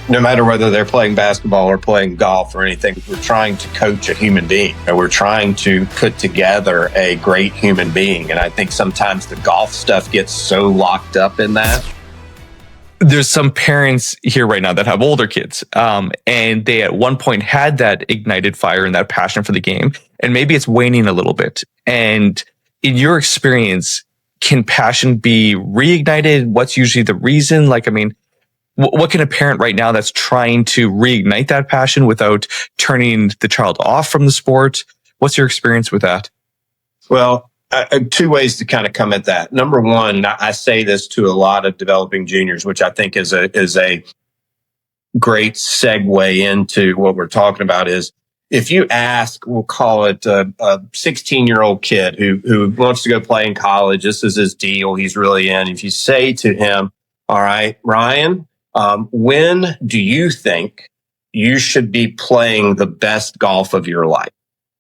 no matter whether they're playing basketball or playing golf or anything, we're trying to coach a human being, and we're trying to put together a great human being. And I think sometimes the golf stuff gets so locked up in that. There's some parents here right now that have older kids, and they at one point had that ignited fire and that passion for the game, and maybe it's waning a little bit. And in your experience, can passion be reignited? What's usually the reason? What can a parent right now that's trying to reignite that passion without turning the child off from the sport? What's your experience with that? Well, two ways to kind of come at that. Number one, I say this to a lot of developing juniors, which I think is a great segue into what we're talking about, is if you ask, we'll call it a 16-year-old kid who wants to go play in college, this is his deal, he's really in. If you say to him, all right, Ryan, when do you think you should be playing the best golf of your life?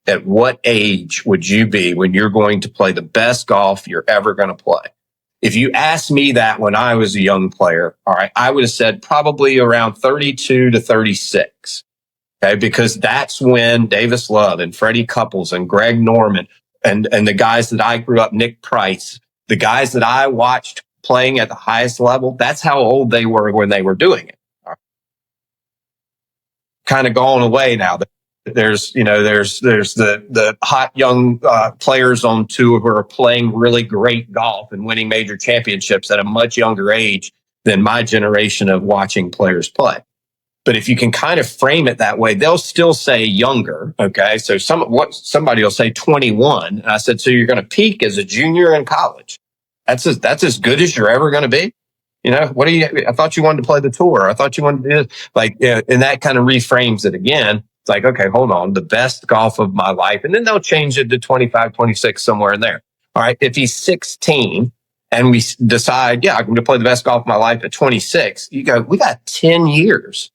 At what age would you be when you're going to play the best golf you're ever going to play? If you asked me that when I was a young player, all right, I would have said probably around 32 to 36. Okay, because that's when Davis Love and Freddie Couples and Greg Norman and the guys that I grew up, Nick Price, the guys that I watched playing at the highest level, that's how old they were when they were doing it. Kind of gone away now. There's the hot young players on tour who are playing really great golf and winning major championships at a much younger age than my generation of watching players play. But if you can kind of frame it that way, they'll still say younger. Okay. So somebody will say 21. And I said, so you're going to peak as a junior in college. That's as good as you're ever going to be. I thought you wanted to play the tour. I thought you wanted to do this. And that kind of reframes it again. It's like, okay, hold on, the best golf of my life. And then they'll change it to 25, 26, somewhere in there. All right. If he's 16 and we decide, I'm going to play the best golf of my life at 26, we got 10 years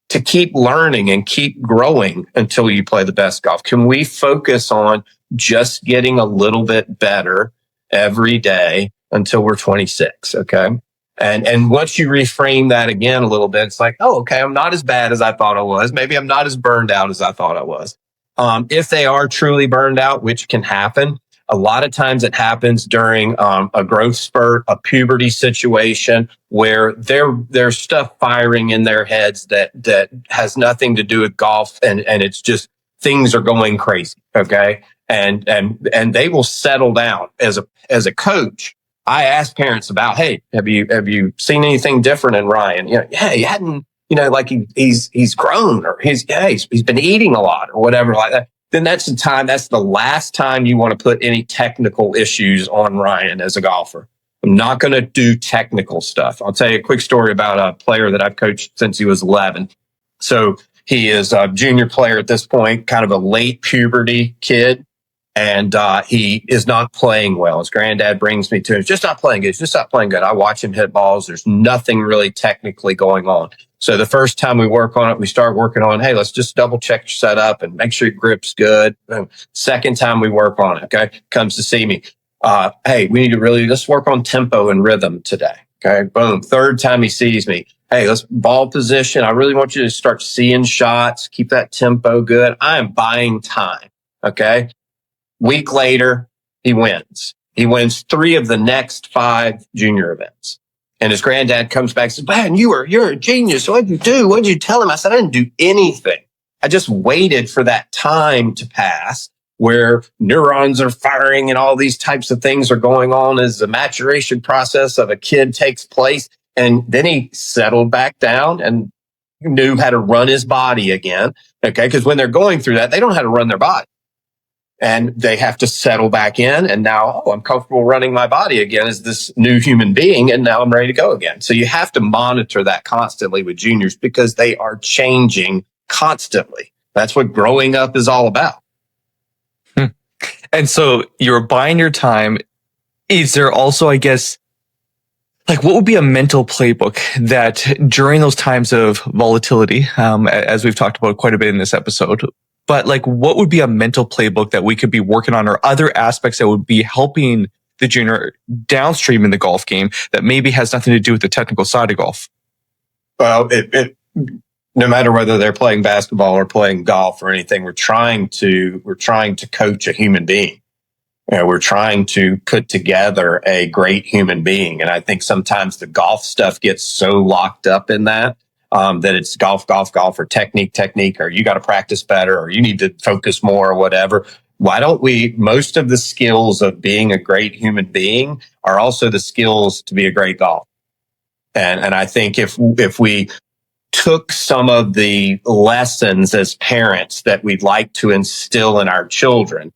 to keep learning and keep growing until you play the best golf. Can we focus on just getting a little bit better every day until we're 26? Okay. And once you reframe that again a little bit, it's like, oh, okay, I'm not as bad as I thought I was. Maybe I'm not as burned out as I thought I was. If they are truly burned out, which can happen, a lot of times it happens during a growth spurt, a puberty situation where there's stuff firing in their heads that has nothing to do with golf, and it's just things are going crazy. Okay. And they will settle down. As a coach, I ask parents about, hey, have you seen anything different in Ryan? He hadn't, he's grown, or he's been eating a lot or whatever like that. Then that's the last time you want to put any technical issues on Ryan as a golfer. I'm not going to do technical stuff. I'll tell you a quick story about a player that I've coached since he was 11. So he is a junior player at this point, kind of a late puberty kid. And he is not playing well. His granddad brings me to him. He's just not playing good. He's just not playing good. I watch him hit balls. There's nothing really technically going on. So the first time we work on it, we start working on, hey, let's just double check your setup and make sure your grip's good. Second time we work on it, okay, comes to see me. Hey, we need to let's work on tempo and rhythm today. Okay, boom. Third time he sees me. Hey, let's ball position. I really want you to start seeing shots. Keep that tempo good. I am buying time. Okay. Week later, he wins. He wins 3 of the next 5 junior events. And his granddad comes back and says, man, you're a genius. What'd you do? What'd you tell him? I said, I didn't do anything. I just waited for that time to pass where neurons are firing and all these types of things are going on as the maturation process of a kid takes place. And then he settled back down and knew how to run his body again. Okay. Because when they're going through that, they don't know how to run their body. And they have to settle back in. And now, I'm comfortable running my body again as this new human being. And now I'm ready to go again. So you have to monitor that constantly with juniors because they are changing constantly. That's what growing up is all about. And so you're buying your time. Is there also, I guess, what would be a mental playbook that during those times of volatility, as we've talked about quite a bit in this episode, but what would be a mental playbook that we could be working on, or other aspects that would be helping the junior downstream in the golf game that maybe has nothing to do with the technical side of golf? Well, it no matter whether they're playing basketball or playing golf or anything, we're trying to coach a human being. We're trying to put together a great human being. And I think sometimes the golf stuff gets so locked up in that, that it's golf, or technique, or you got to practice better, or you need to focus more, or whatever. Why don't most of the skills of being a great human being are also the skills to be a great golfer. And I think if we took some of the lessons as parents that we'd like to instill in our children,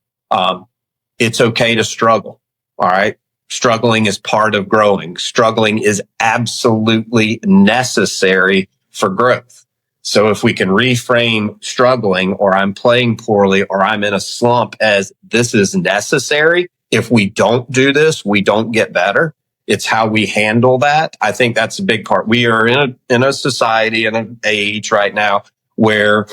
it's okay to struggle. All right. Struggling is part of growing. Struggling is absolutely necessary for growth. So if we can reframe struggling, or I'm playing poorly, or I'm in a slump, as this is necessary. If we don't do this, we don't get better. It's how we handle that. I think that's a big part. We are in a society, in an age right now where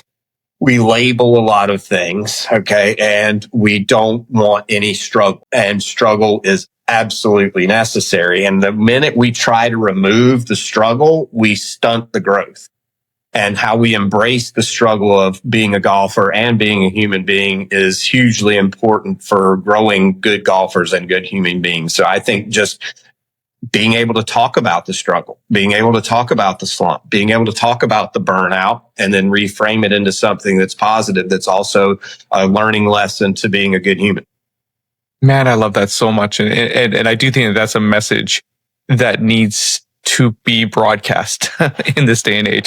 we label a lot of things, okay? And we don't want any struggle. And struggle is absolutely necessary. And the minute we try to remove the struggle, we stunt the growth. And how we embrace the struggle of being a golfer and being a human being is hugely important for growing good golfers and good human beings. So I think just being able to talk about the struggle, being able to talk about the slump, being able to talk about the burnout, and then reframe it into something that's positive, that's also a learning lesson to being a good human. Man, I love that so much. And I do think that that's a message that needs to be broadcast in this day and age.